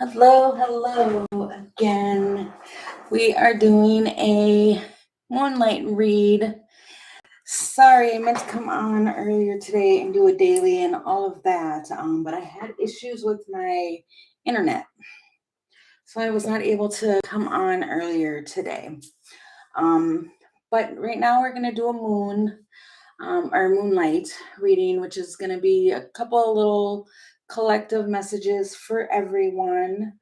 Hello again. We are doing a Moonlight read. Sorry, I meant to come on earlier today and do a daily and all of that, but I had issues with my internet, so I was not able to come on earlier today. But right now we're gonna do a or Moonlight reading, which is gonna be a couple little collective messages for everyone.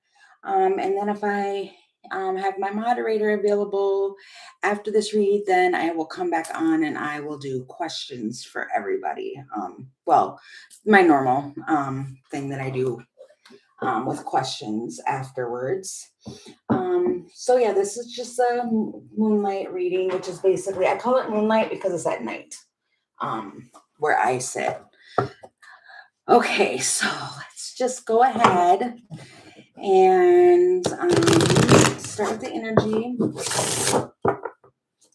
And then if I have my moderator available after this read, then I will come back on and I will do questions for everybody. Well, my normal thing that I do with questions afterwards. So yeah, this is just a moonlight reading, which is basically, I call it moonlight because it's at night where I sit. Okay, so let's just go ahead and start with the energy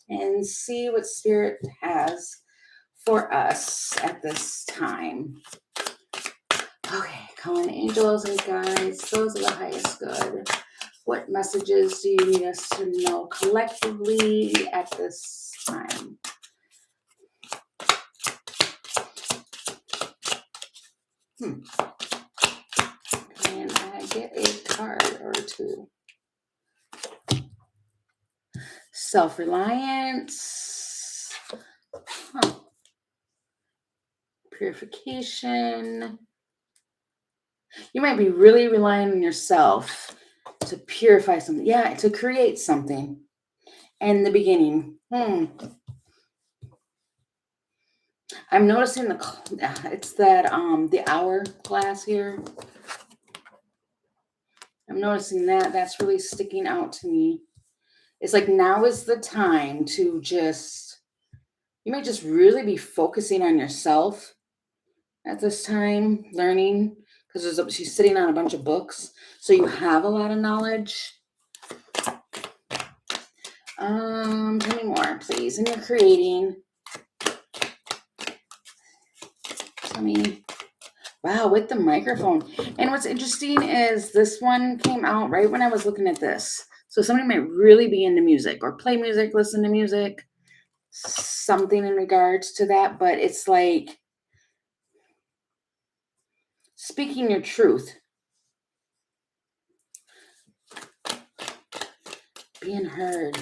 and see what Spirit has for us at this time. Okay, calling angels and guides, those are the highest good. What messages do you need us to know collectively at this time? Can I get a card or two? Self-reliance. Purification. You might be really relying on yourself to purify something. Yeah, to create something. And the beginning. I'm noticing it's that the hourglass here. I'm noticing that's really sticking out to me. It's like now is the time to you may just really be focusing on yourself at this time, learning, because she's sitting on a bunch of books, so you have a lot of knowledge. Tell me more, please. And you're creating. Tell me. Wow, with the microphone. And what's interesting is this one came out right when I was looking at this. So somebody might really be into music or play music, listen to music, something in regards to that. But it's like speaking your truth. Being heard.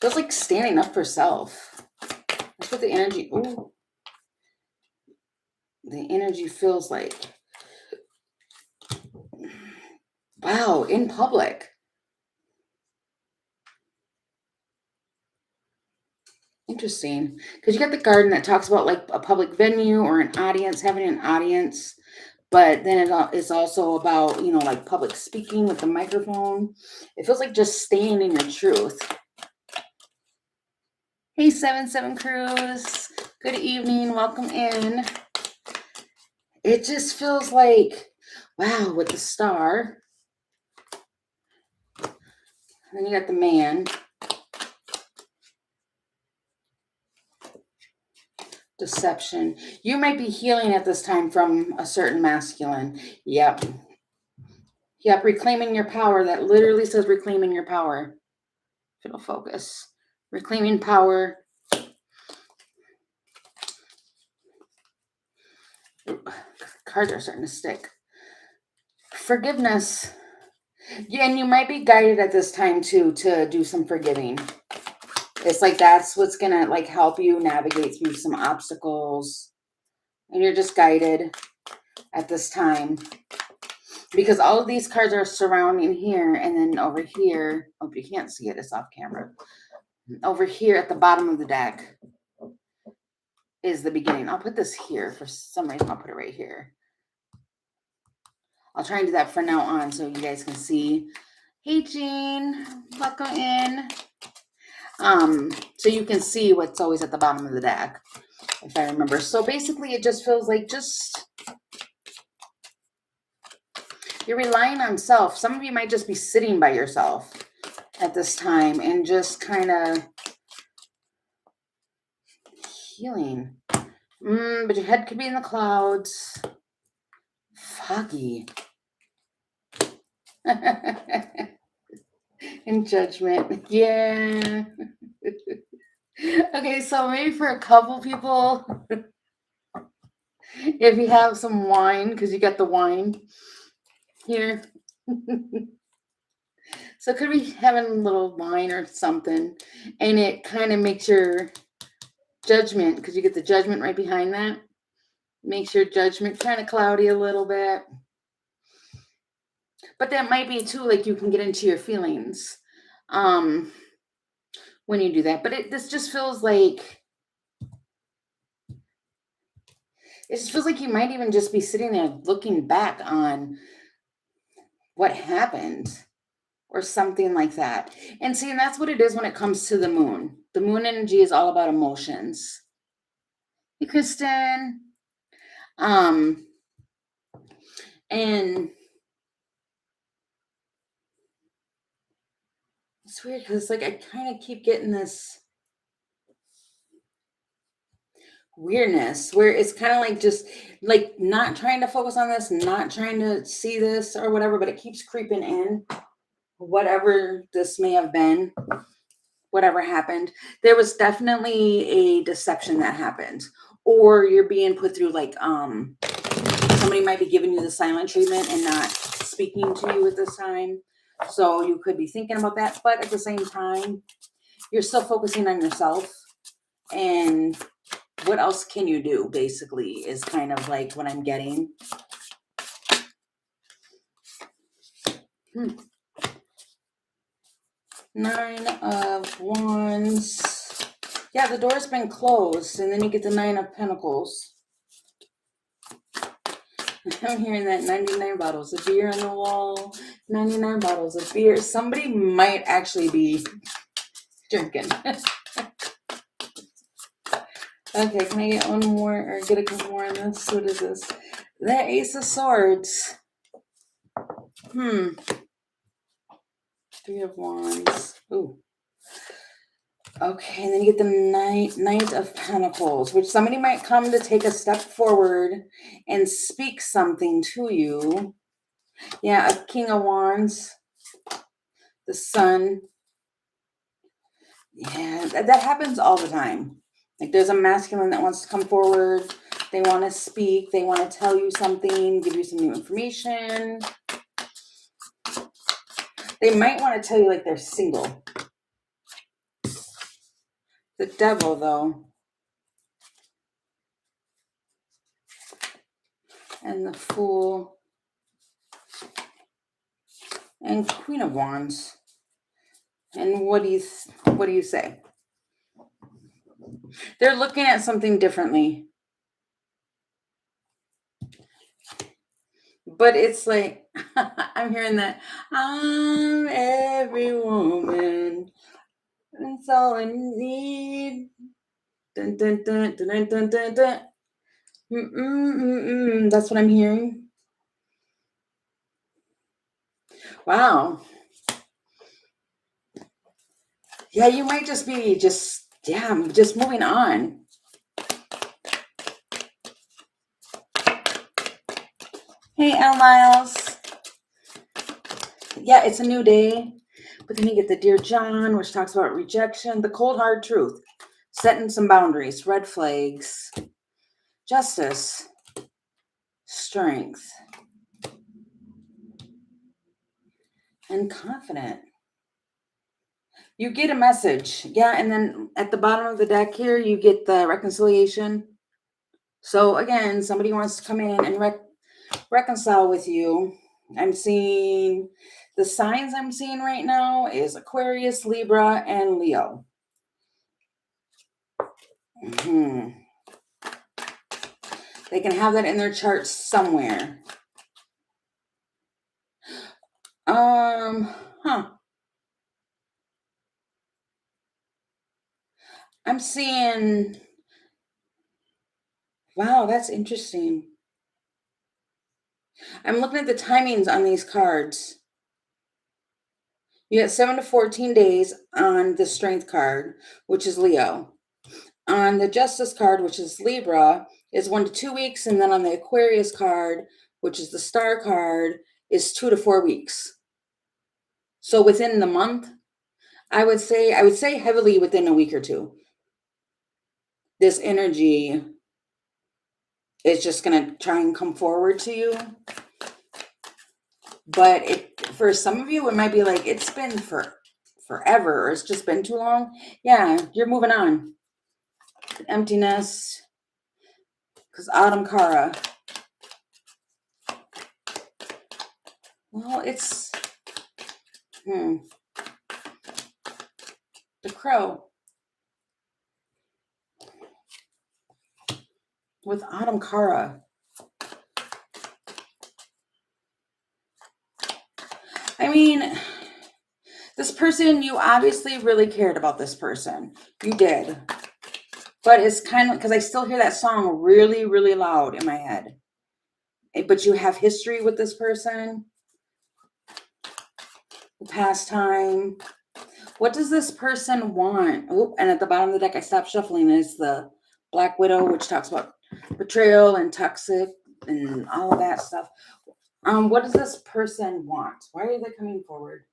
Feels like standing up for self. That's what the energy. Ooh. The energy feels like. Wow, in public. Interesting. Because you got the garden that talks about like a public venue or an audience, having an audience. But then it's also about, like public speaking with the microphone. It feels like just staying in your truth. Hey, 7-7 Cruz. Good evening. Welcome in. It just feels like, wow, with the star. And then you got the man. Deception. You might be healing at this time from a certain masculine. Yep. Reclaiming your power. That literally says reclaiming your power. If it'll focus. Reclaiming power. Cards are starting to stick. Forgiveness. Yeah, and you might be guided at this time too to do some forgiving. It's like that's what's gonna like help you navigate through some obstacles. And you're just guided at this time. Because all of these cards are surrounding here, and then over here, hope you can't see it, it's off camera. Over here at the bottom of the deck is the beginning. I'll put this here. For some reason, I'll put it right here. I'll try and do that from now on so you guys can see. Hey, Jean, welcome in. So you can see what's always at the bottom of the deck, if I remember. So basically, it just feels like you're relying on self. Some of you might just be sitting by yourself at this time and just kind of healing. But your head could be in the clouds. Foggy. And judgment. Yeah. Okay, so maybe for a couple people, if you have some wine, because you got the wine here. So could be having a little wine or something, and it kind of makes your judgment, because you get the judgment right behind that, makes your judgment kind of cloudy a little bit. But that might be too, like you can get into your feelings when you do that. But this just feels like, it just feels like you might even just be sitting there looking back on what happened or something like that. And see, and that's what it is when it comes to the moon. The moon energy is all about emotions. Hey, Kristen. Um, and it's weird because like I kind of keep getting this weirdness where it's kind of like just like not trying to focus on this, not trying to see this or whatever, but it keeps creeping in. Whatever this may have been, whatever happened, there was definitely a deception that happened, or you're being put through like somebody might be giving you the silent treatment and not speaking to you at this time. So you could be thinking about that, but at the same time, you're still focusing on yourself. And what else can you do, basically, is kind of like what I'm getting. Nine of Wands. Yeah, the door's been closed, and then you get the Nine of Pentacles. I'm hearing that 99 bottles of beer on the wall, 99 bottles of beer. Somebody might actually be drinking. Okay, can I get one more or get a couple more on this? What is this? The Ace of Swords. Three of Wands. Ooh. Okay, and then you get the Knight of Pentacles, which somebody might come to take a step forward and speak something to you. Yeah, a King of Wands. The Sun. Yeah, that happens all the time. Like there's a masculine that wants to come forward. They want to speak. They want to tell you something, give you some new information. They might want to tell you like they're single. The Devil, though. And the Fool. And Queen of Wands. And what do you say? They're looking at something differently. But it's like, I'm hearing that, I'm every woman. That's all I need. Dun, dun, dun, dun, dun, dun, dun. That's what I'm hearing. Wow. Yeah, you might just be just moving on. Hey, L Miles. Yeah, it's a new day. But then you get the Dear John, which talks about rejection, the cold, hard truth, setting some boundaries, red flags, justice, strength, and confident. You get a message. Yeah, and then at the bottom of the deck here, you get the reconciliation. So again, somebody wants to come in and reconcile with you. I'm seeing the signs I'm seeing right now is Aquarius, Libra, and Leo. They can have that in their charts somewhere. I'm seeing, wow, that's interesting. I'm looking at the timings on these cards. You got 7 to 14 days on the Strength card, which is Leo. On the Justice card, which is Libra, is 1 to 2 weeks. And then on the Aquarius card, which is the Star card, is 2 to 4 weeks. So within the month, I would say heavily within a week or two, this energy is just gonna try and come forward to you. But it for some of you, it might be like it's been forever, or it's just been too long. Yeah, you're moving on. Emptiness, because Autumn Kara. Well, it's the Crow with Autumn Kara. I mean, this person, you obviously really cared about this person. You did. But it's kind of because I still hear that song really, really loud in my head. But you have history with this person, past time. What does this person want? Oh, and at the bottom of the deck, I stopped shuffling. Is the Black Widow, which talks about betrayal and toxic and all of that stuff. What does this person want? Why are they coming forward?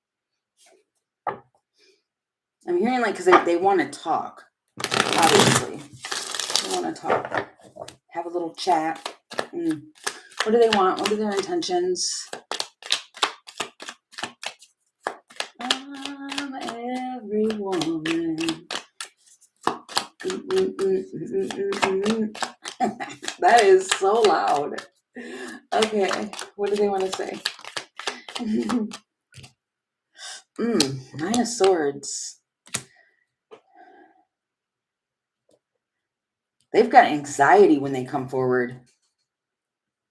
I'm hearing like because they want to talk. Obviously, they want to talk, have a little chat. What do they want? What are their intentions? Every woman. That is so loud. Okay, what do they want to say? Nine of Swords. They've got anxiety when they come forward.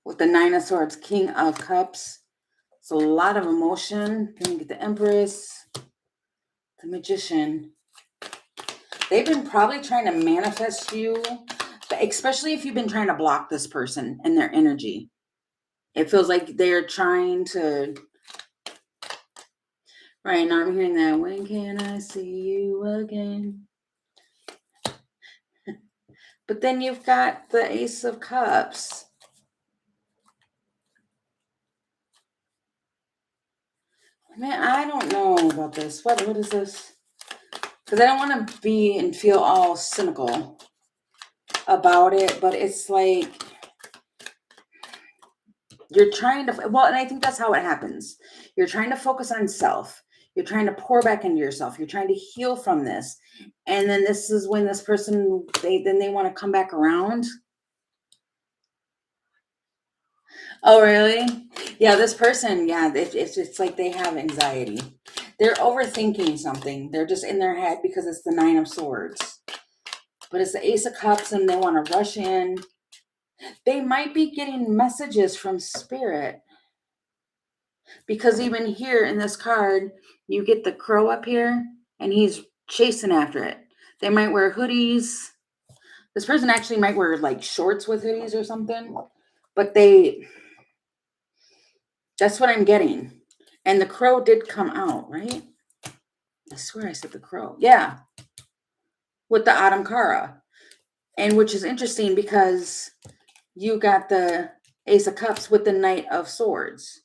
With the Nine of Swords, King of Cups. It's a lot of emotion. Then you get the Empress, the Magician. They've been probably trying to manifest you, especially if you've been trying to block this person and their energy. It feels like they're trying to. Right now I'm hearing that. When can I see you again? But then you've got the Ace of Cups. Man, I don't know about this. What is this? Because I don't want to be and feel all cynical about it, but it's like you're trying to, and I think that's how it happens. You're trying to focus on self. You're trying to pour back into yourself. You're trying to heal from this. And then this is when this person, they want to come back around. Oh, really? Yeah, this person, yeah, it's like they have anxiety. They're overthinking something. They're just in their head because it's the Nine of Swords. But it's the Ace of Cups and they want to rush in. They might be getting messages from Spirit. Because even here in this card, you get the Crow up here and he's chasing after it. They might wear hoodies. This person actually might wear like shorts with hoodies or something. But that's what I'm getting. And the Crow did come out, right? I swear I said the Crow. Yeah. With the Autumn Kara. And which is interesting because you got the Ace of Cups with the Knight of Swords.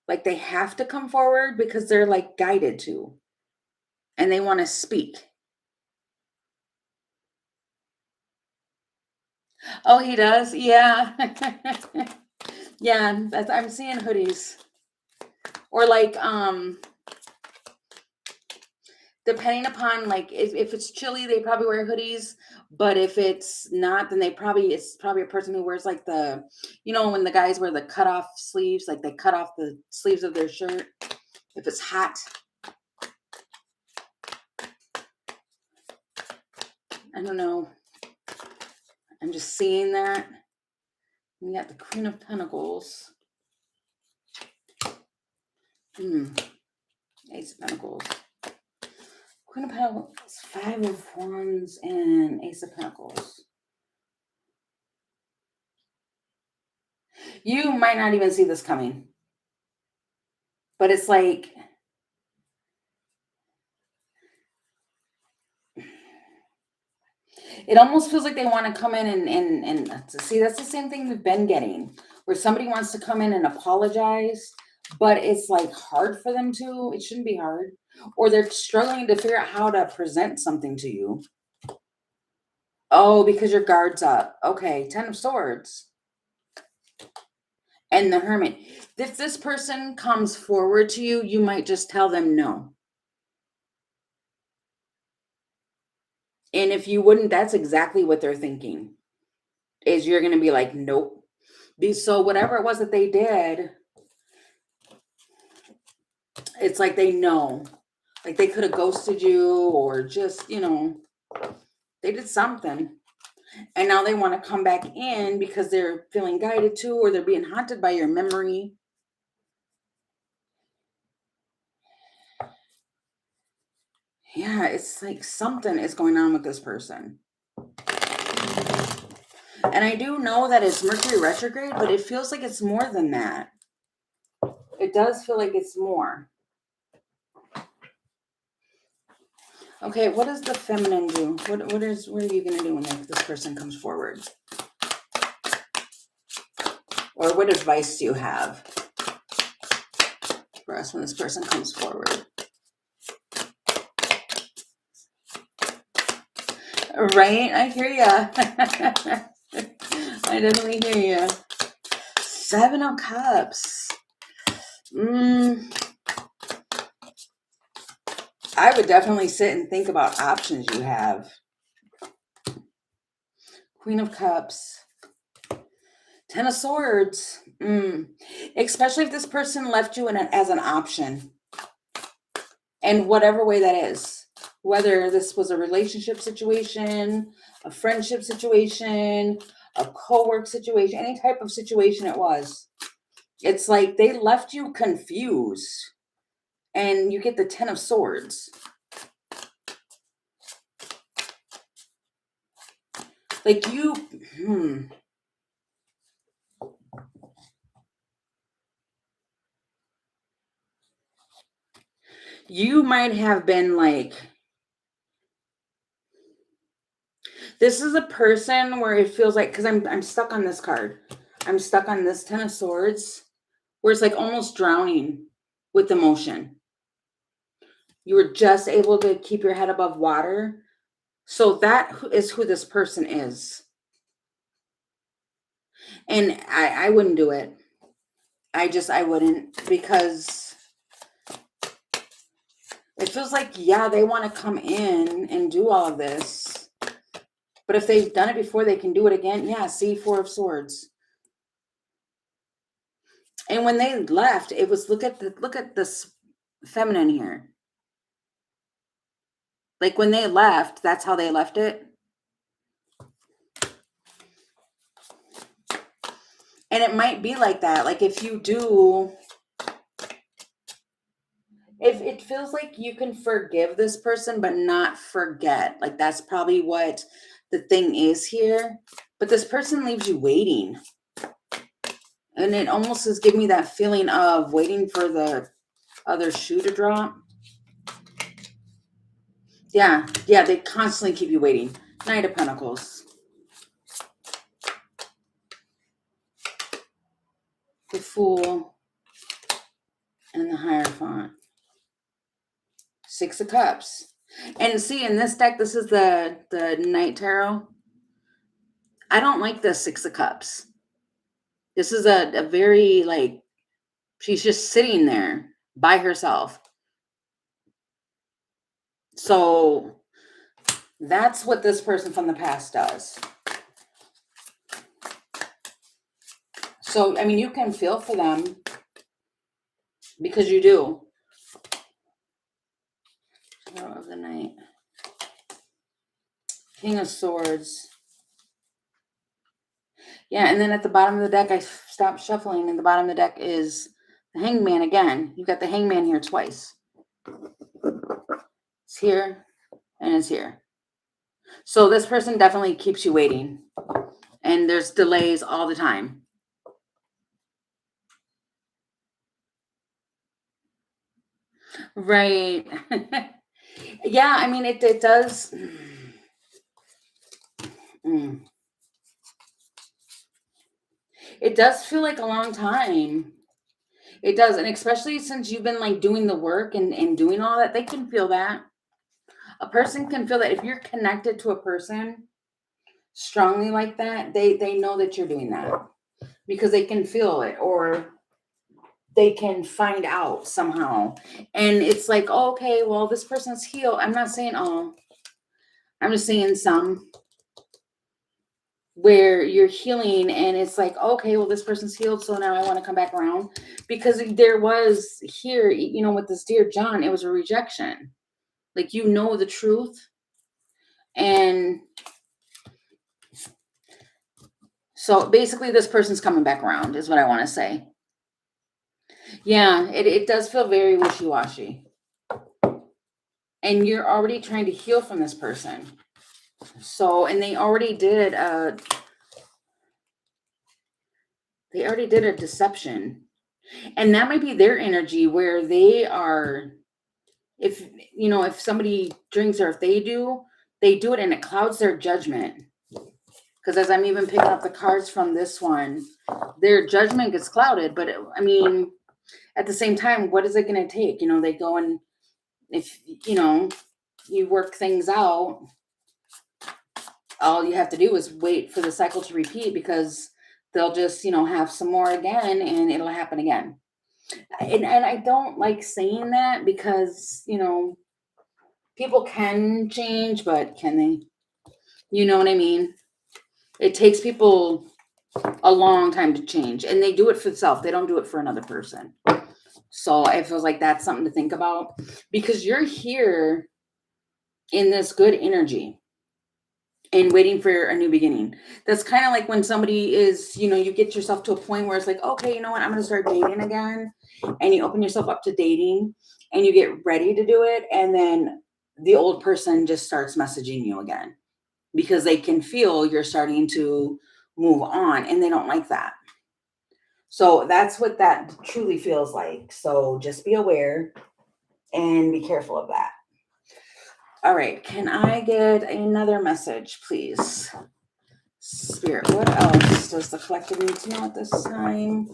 Like they have to come forward because they're like guided to. And they want to speak. Oh, he does? Yeah. Yeah, I'm seeing hoodies. Or like, depending upon like if it's chilly, they probably wear hoodies. But if it's not, then it's probably a person who wears like the, when the guys wear the cut off sleeves, like they cut off the sleeves of their shirt. If it's hot. I don't know. I'm just seeing that. We got the Queen of Pentacles. Ace of Pentacles. Queen of Pentacles, Five of Wands, and Ace of Pentacles. You might not even see this coming. But it's like, it almost feels like they want to come in and see, that's the same thing we've been getting. Where somebody wants to come in and apologize, but it's like hard for them to. It shouldn't be hard. Or they're struggling to figure out how to present something to you. Oh, because your guard's up. Okay, 10 of Swords. And the Hermit. If this person comes forward to you, you might just tell them no. And if you wouldn't, that's exactly what they're thinking. Is you're going to be like, nope. So whatever it was that they did, it's like they know. Like they could have ghosted you or just, they did something. And now they want to come back in because they're feeling guided to, or they're being haunted by your memory. Yeah, it's like something is going on with this person. And I do know that it's Mercury retrograde, but it feels like it's more than that. It does feel like it's more. Okay, what does the feminine do? What are you going to do when this person comes forward? Or what advice do you have for us when this person comes forward? Right? I hear ya. I definitely hear you. 7 of Cups. I would definitely sit and think about options you have. Queen of Cups. 10 of Swords. Especially if this person left you as an option. And whatever way that is. Whether this was a relationship situation, a friendship situation, a co-work situation, any type of situation it was. It's like they left you confused. And you get the 10 of Swords. Like you might have been like, this is a person where it feels like, because I'm stuck on this card. I'm stuck on this 10 of Swords, where it's like almost drowning with emotion. You were just able to keep your head above water. So that is who this person is. And I wouldn't do it. I wouldn't, because it feels like, yeah, they want to come in and do all of this. But if they've done it before, they can do it again. Yeah, see, 4 of Swords. And when they left, it was, look at this feminine here. Like when they left, that's how they left it. And it might be like that. Like if you do, if it feels like you can forgive this person, but not forget, like that's probably what the thing is here. But this person leaves you waiting. And it almost is giving me that feeling of waiting for the other shoe to drop. Yeah, they constantly keep you waiting. Knight of Pentacles. The Fool. And the Hierophant. 6 of Cups. And see, in this deck, this is the Night Tarot. I don't like the 6 of Cups. This is a very, like, she's just sitting there by herself. So that's what this person from the past does. So, I mean, you can feel for them because you do. Tarot of the Night. King of Swords. Yeah, and then at the bottom of the deck, I stopped shuffling, and the bottom of the deck is the Hangman again. You've got the Hangman here twice. It's here, and it's here. So this person definitely keeps you waiting, and there's delays all the time. Right. Yeah, I mean, it does. It does feel like a long time. It does. And especially since you've been like doing the work and doing all that, they can feel that. A person can feel that if you're connected to a person strongly like that, they know that you're doing that because they can feel it or they can find out somehow. And it's like, oh, okay, well, this person's healed. I'm not saying all. I'm just saying some where you're healing and it's like, okay, well, this person's healed, so now I want to come back around. Because there was here, with this dear John, it was a rejection. Like, the truth. And so basically this person's coming back around is what I want to say. Yeah, it does feel very wishy-washy. And you're already trying to heal from this person. So, and they already did a deception. And that might be their energy where they are, if somebody drinks or if they do it and it clouds their judgment. Because as I'm even picking up the cards from this one, their judgment gets clouded. But at the same time, what is it going to take? They go and if, you work things out, all you have to do is wait for the cycle to repeat because they'll just, have some more again and it'll happen again. And I don't like saying that because, people can change, but can they? You know what I mean? It takes people a long time to change and they do it for themselves. They don't do it for another person. So I feel like that's something to think about because you're here in this good energy and waiting for a new beginning. That's kind of like when somebody is, you get yourself to a point where it's like, okay, you know what? I'm going to start dating again. And you open yourself up to dating and you get ready to do it. And then the old person just starts messaging you again because they can feel you're starting to move on and they don't like that. So that's what that truly feels like. So just be aware and be careful of that. All right. Can I get another message, please? Spirit, what else does the collective need to know at this time?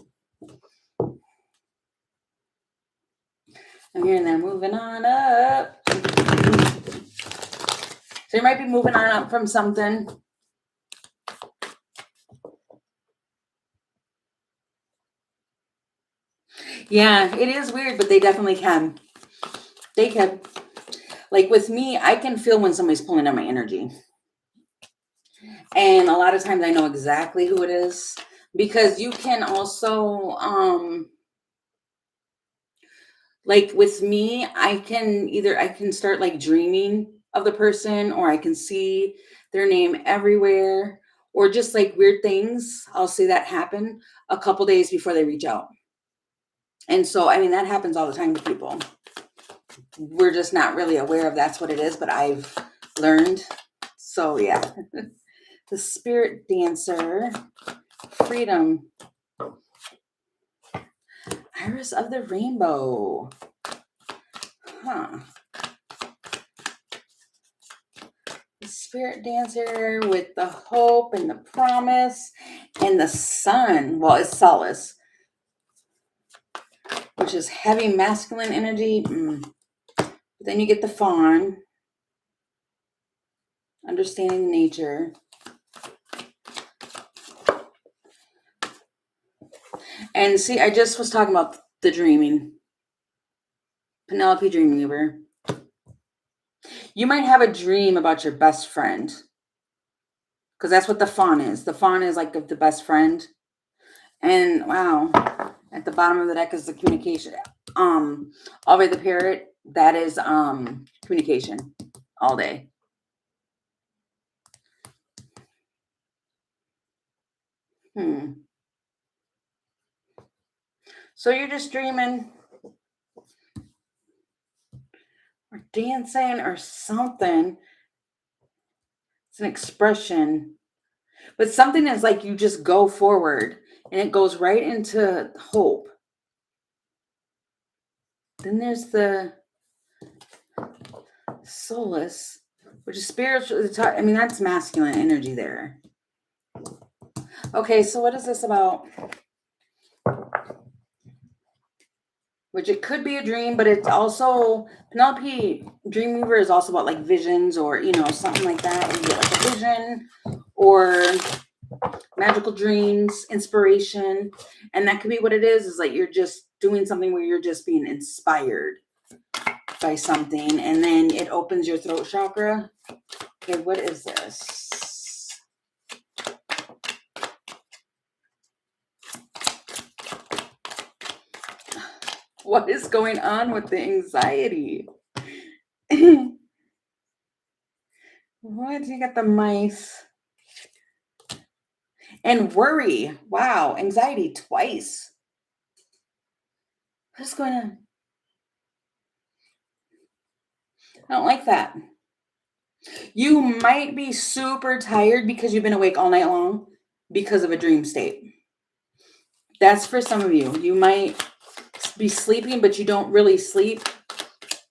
I'm hearing they're moving on up. So you might be moving on up from something. Yeah, it is weird, but they definitely can. They can. Like with me, I can feel when somebody's pulling on my energy. And a lot of times I know exactly who it is because you can also, like with me, I can start like dreaming of the person or I can see their name everywhere or just like weird things. I'll see that happen a couple days before they reach out. And so, that happens all the time to people. We're just not really aware of that's what it is, but I've learned. So yeah. The spirit dancer, freedom, iris of the rainbow. Huh. The spirit dancer with the hope and the promise and the sun. Well, it's solace, which is heavy masculine energy. But then you get the fawn, understanding nature. And see, I just was talking about the dreaming. Penelope Dreamweaver. You might have a dream about your best friend. Because that's what the fawn is. The fawn is like the best friend. And wow, at the bottom of the deck is the communication. Always the parrot, that is communication all day. So you're just dreaming or dancing or something. It's an expression. But something is like you just go forward and it goes right into hope. Then there's the solace, which is spiritual. That's masculine energy there. Okay, so what is this about? which it could be a dream, but it's also, Penelope Dreamweaver is also about like visions or, something like that. Where you get like a vision or magical dreams, inspiration. And that could be what it is like you're just doing something where you're just being inspired by something. And then it opens your throat chakra. Okay, what is this? What is going on with the anxiety? What? You got the mice. And worry. Wow. Anxiety twice. What's going on? I don't like that. You might be super tired because you've been awake all night long because of a dream state. That's for some of you. You might be sleeping, but you don't really sleep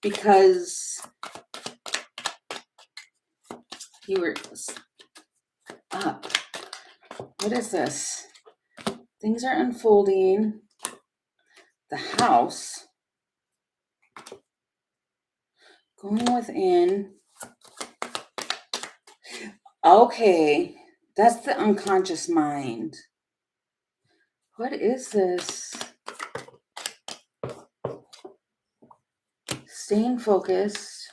because you were up. What is this? Things are unfolding. The house. Going within. Okay. That's the unconscious mind. What is this? Staying focused.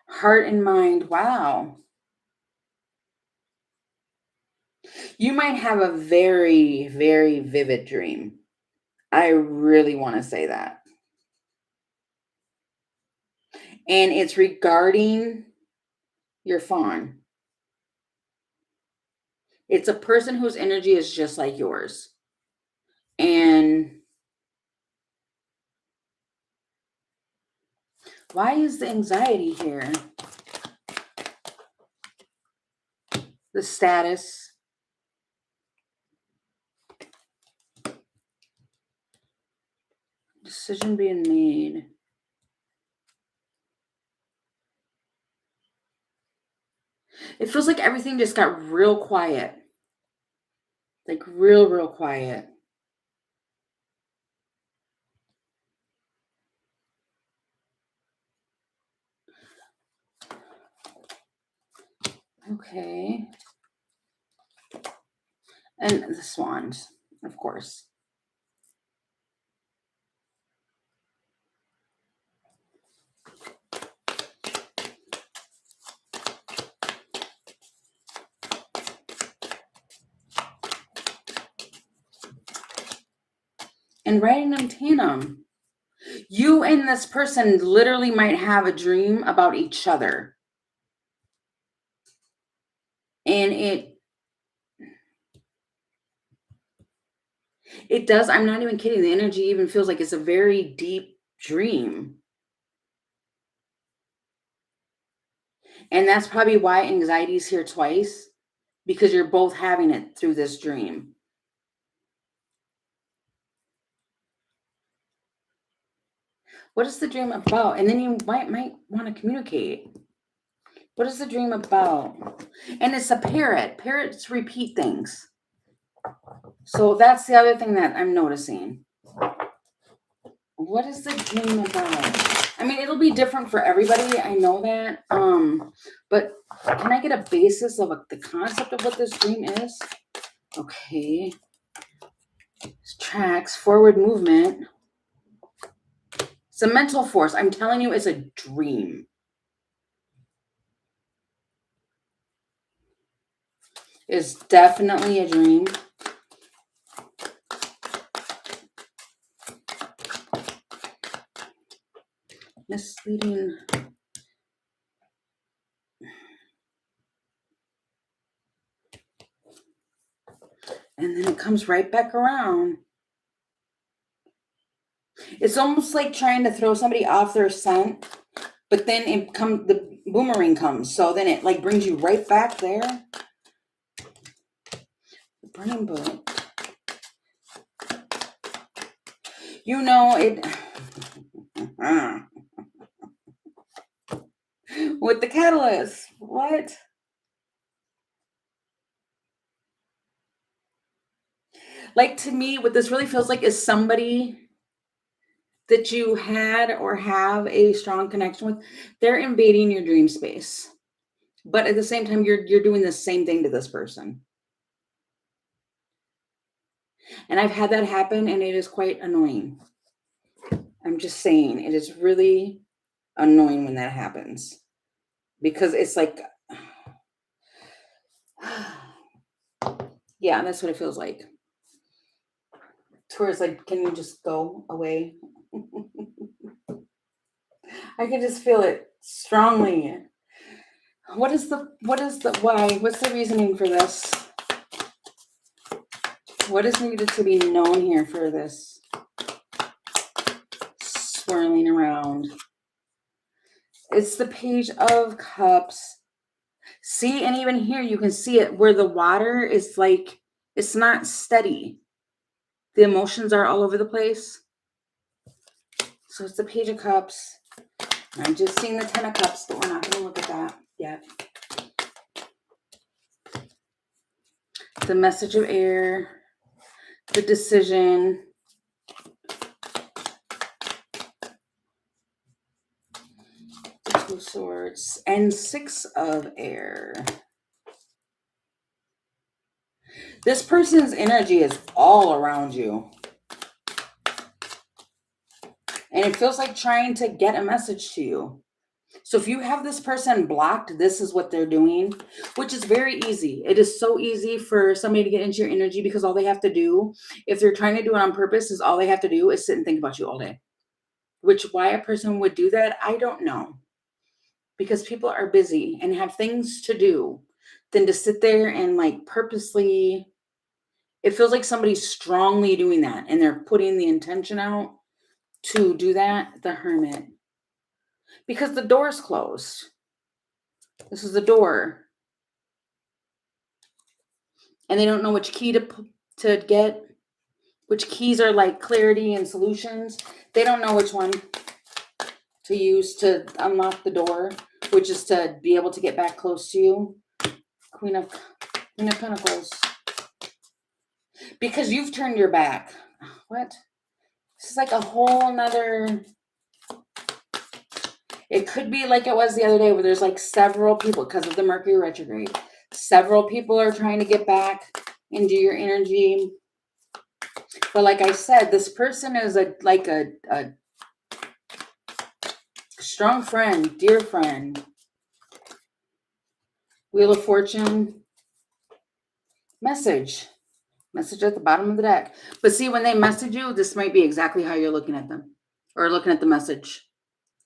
Heart and mind. Wow. You might have a very, very vivid dream. I really want to say that. And it's regarding your fawn. It's a person whose energy is just like yours. And why is the anxiety here? The status. Decision being made. It feels like everything just got real quiet. Like real, real quiet. Okay. And the swans, of course. And writing in tandem. You and this person literally might have a dream about each other. And it does. I'm not even kidding. The energy even feels like it's a very deep dream. And that's probably why anxiety is here twice, because you're both having it through this dream. What is the dream about? And then you might want to communicate. What is the dream about? And it's a parrot. Parrots repeat things. So that's the other thing that I'm noticing. What is the dream about? I mean, it'll be different for everybody. I know that. But can I get a basis of the concept of what this dream is? Okay. Tracks, forward movement. It's a mental force. I'm telling you, it's a dream. It's definitely a dream. Misleading. And then it comes right back around. It's almost like trying to throw somebody off their scent, but then the boomerang comes. So then it like brings you right back there. The burning boat. You know it. With the catalyst. What? Like, to me, what this really feels like is somebody that you had or have a strong connection with. They're invading your dream space. But at the same time, you're doing the same thing to this person. And I've had that happen, and it is quite annoying. I'm just saying, it is really annoying when that happens. Because it's like, yeah, that's what it feels like. Towards like, can you just go away? I can just feel it strongly. What is the why? What's the reasoning for this? What is needed to be known here for this swirling around? It's the Page of Cups. See, and even here you can see it where the water is like, it's not steady. The emotions are all over the place. So it's the Page of Cups. I'm just seeing the Ten of Cups, but we're not going to look at that yet. The Message of Air, the Decision, the Two of Swords, and Six of Air. This person's energy is all around you. And it feels like trying to get a message to you. So if you have this person blocked, this is what they're doing, which is very easy. It is so easy for somebody to get into your energy because all they have to do, if they're trying to do it on purpose, is all they have to do is sit and think about you all day. Which, why a person would do that, I don't know. Because people are busy and have things to do than to sit there and like purposely, it feels like somebody's strongly doing that and they're putting the intention out to do that. The Hermit. Because the door's closed. This is the door. And they don't know which key to get. Which keys are like clarity and solutions. They don't know which one to use to unlock the door, which is to be able to get back close to you. Queen of Pentacles. Because you've turned your back. What? This is like a whole nother... It could be like it was the other day where there's like several people, because of the Mercury retrograde, several people are trying to get back into your energy. But like I said, this person is a strong friend, dear friend. Wheel of Fortune. Message at the bottom of the deck. But see, when they message you, this might be exactly how you're looking at them or looking at the message.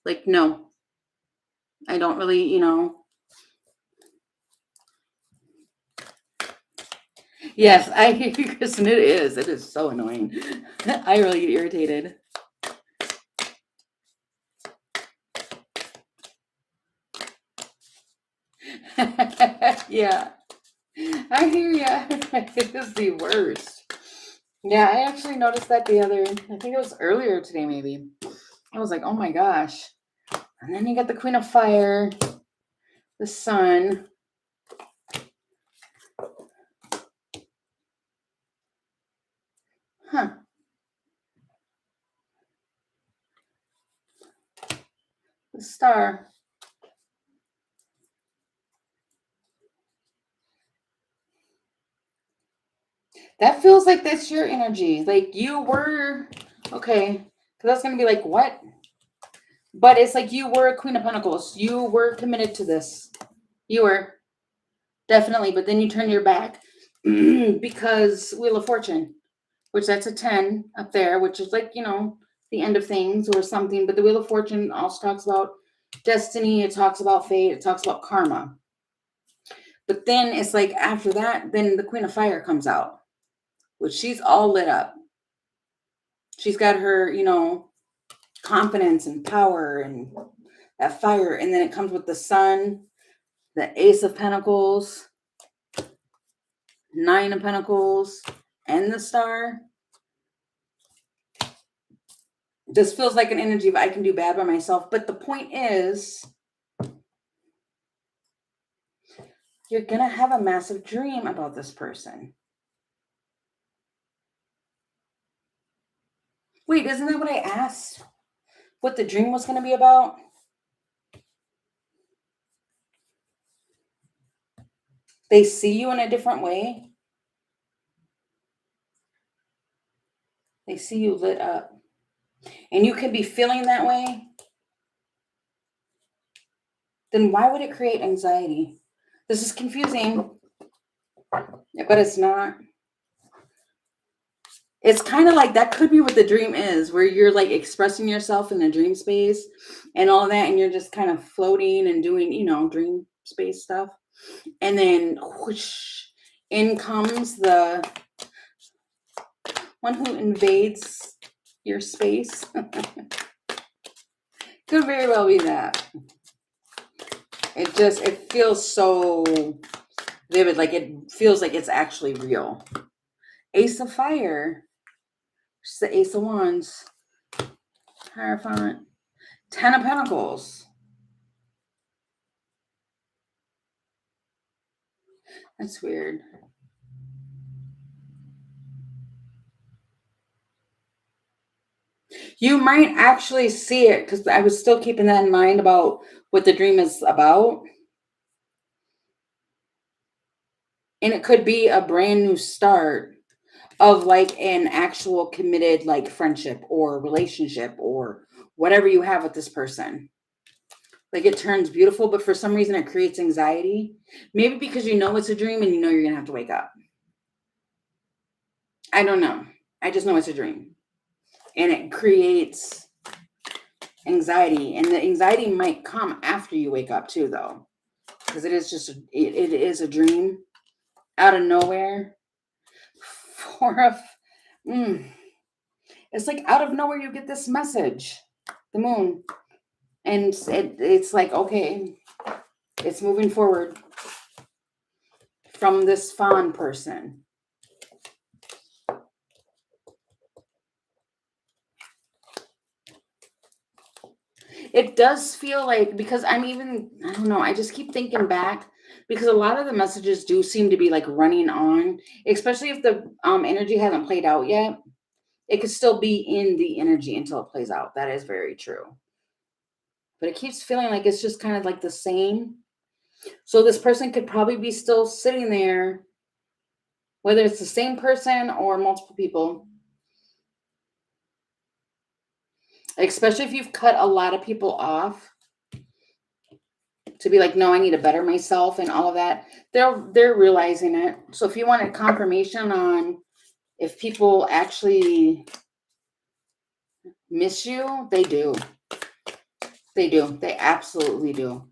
Like, no, I don't really, Yes, I hear you, Kristen. It is so annoying. I really get irritated. Yeah, I hear ya. It is the worst. Yeah, I actually noticed that I think it was earlier today, maybe. I was like, oh my gosh. And then you got the Queen of Fire, the Sun. Huh. The Star. That feels like that's your energy. Like you were, okay. Because that's going to be like, what? But it's like you were a Queen of Pentacles. You were committed to this. You were. Definitely. But then you turn your back because Wheel of Fortune, which that's a 10 up there, which is like, the end of things or something. But the Wheel of Fortune also talks about destiny. It talks about fate. It talks about karma. But then it's like after that, then the Queen of Fire comes out, which she's all lit up. She's got her, confidence and power and that fire. And then it comes with the Sun, the Ace of Pentacles, Nine of Pentacles, and the Star. This feels like an energy of I can do bad by myself. But the point is, you're going to have a massive dream about this person. Wait, isn't that what I asked? What the dream was going to be about? They see you in a different way. They see you lit up. And you can be feeling that way. Then why would it create anxiety? This is confusing, but it's not. It's kind of like that could be what the dream is, where you're like expressing yourself in the dream space and all that, and you're just kind of floating and doing, dream space stuff. And then whoosh, in comes the one who invades your space. Could very well be that. It feels so vivid, like it feels like it's actually real. Ace of Fire. It's the Ace of Wands. Hierophant. 10 of Pentacles. That's weird. You might actually see it, because I was still keeping that in mind about what the dream is about. And it could be a brand new start of like an actual committed like friendship or relationship or whatever you have with this person. Like it turns beautiful, but for some reason it creates anxiety. Maybe because you know it's a dream and you know you're going to have to wake up. I don't know. I just know it's a dream. And it creates anxiety. And the anxiety might come after you wake up too, though. Because it is a dream out of nowhere. It's like out of nowhere you get this message. The moon. And it's like, okay, it's moving forward from this fawn person. It does feel like, because I don't know, I just keep thinking back, because a lot of the messages do seem to be like running on, especially if the energy hasn't played out yet. It could still be in the energy until it plays out. That is very true. But it keeps feeling like it's just kind of like the same. So this person could probably be still sitting there, whether it's the same person or multiple people. Especially if you've cut a lot of people off, to be like, no, I need to better myself and all of that. They're realizing it. So if you wanted confirmation on if people actually miss you, they do. They do. They absolutely do.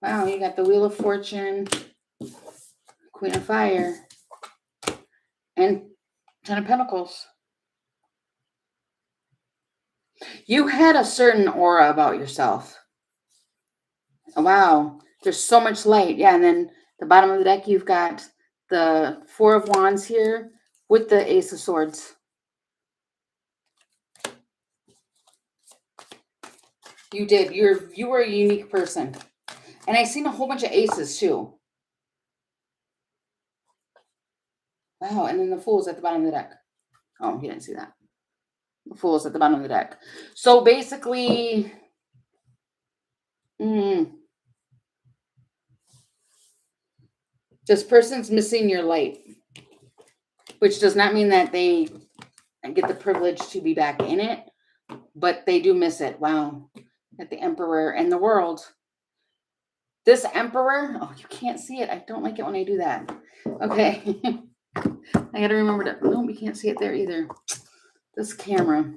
Wow, you got the Wheel of Fortune, Queen of Fire, and 10 of Pentacles. You had a certain aura about yourself. Wow, there's so much light. Yeah, and then the bottom of the deck, you've got the Four of Wands here with the Ace of Swords. You did. You were a unique person. And I seen a whole bunch of aces too. Wow, and then the Fool's at the bottom of the deck. Oh, you didn't see that. The Fool's at the bottom of the deck. So basically, this person's missing your light, which does not mean that they get the privilege to be back in it, but they do miss it. Wow. At the Emperor and the World. This Emperor, oh, you can't see it. I don't like it when I do that. Okay. I got to remember to, no, we can't see it there either. This camera.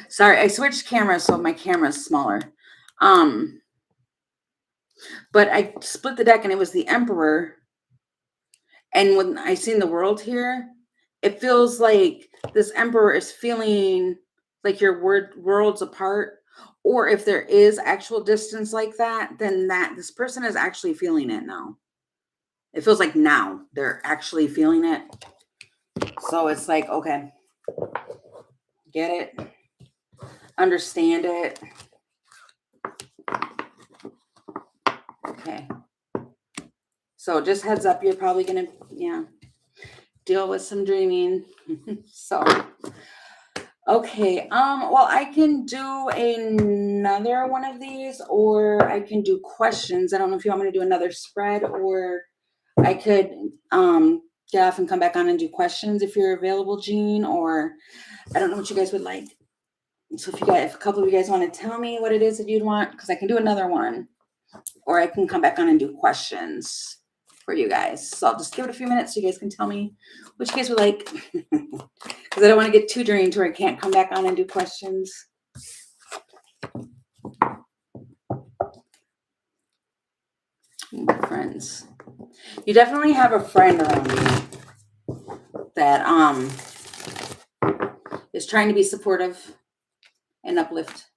Sorry, I switched cameras, so my camera's smaller. But I split the deck and it was the Emperor. And when I seen the World here, it feels like this Emperor is feeling like your worlds apart. Or if there is actual distance like that, then this person is actually feeling it now. It feels like now they're actually feeling it. So it's like, okay, get it, understand it. Okay. So just heads up, you're probably gonna, yeah, deal with some dreaming. So, okay. Well, I can do another one of these, or I can do questions. I don't know if you want me to do another spread, or I could get off and come back on and do questions if you're available, Jean, or I don't know what you guys would like. So if a couple of you guys want to tell me what it is that you'd want, because I can do another one, or I can come back on and do questions for you guys. So I'll just give it a few minutes so you guys can tell me what you guys would like. Because I don't want to get too drained where I can't come back on and do questions. Friends. You definitely have a friend around you that is trying to be supportive and uplift.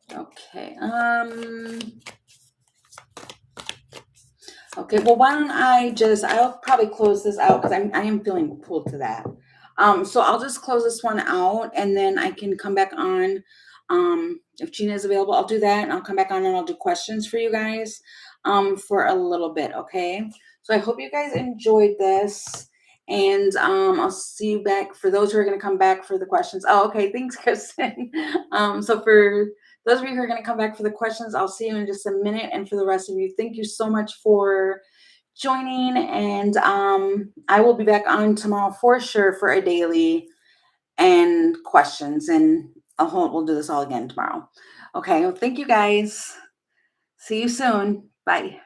Okay. Okay, well, why don't I'll probably close this out because I am feeling pulled to that. So I'll just close this one out and then I can come back on. If Gina is available, I'll do that and I'll come back on and I'll do questions for you guys for a little bit, okay? So I hope you guys enjoyed this and I'll see you back for those who are going to come back for the questions. Oh, okay, thanks, Kristen. So for those of you who are going to come back for the questions, I'll see you in just a minute. And for the rest of you, thank you so much for joining. And I will be back on tomorrow for sure for a daily and questions. And we'll do this all again tomorrow. Okay. Well, thank you guys. See you soon. Bye.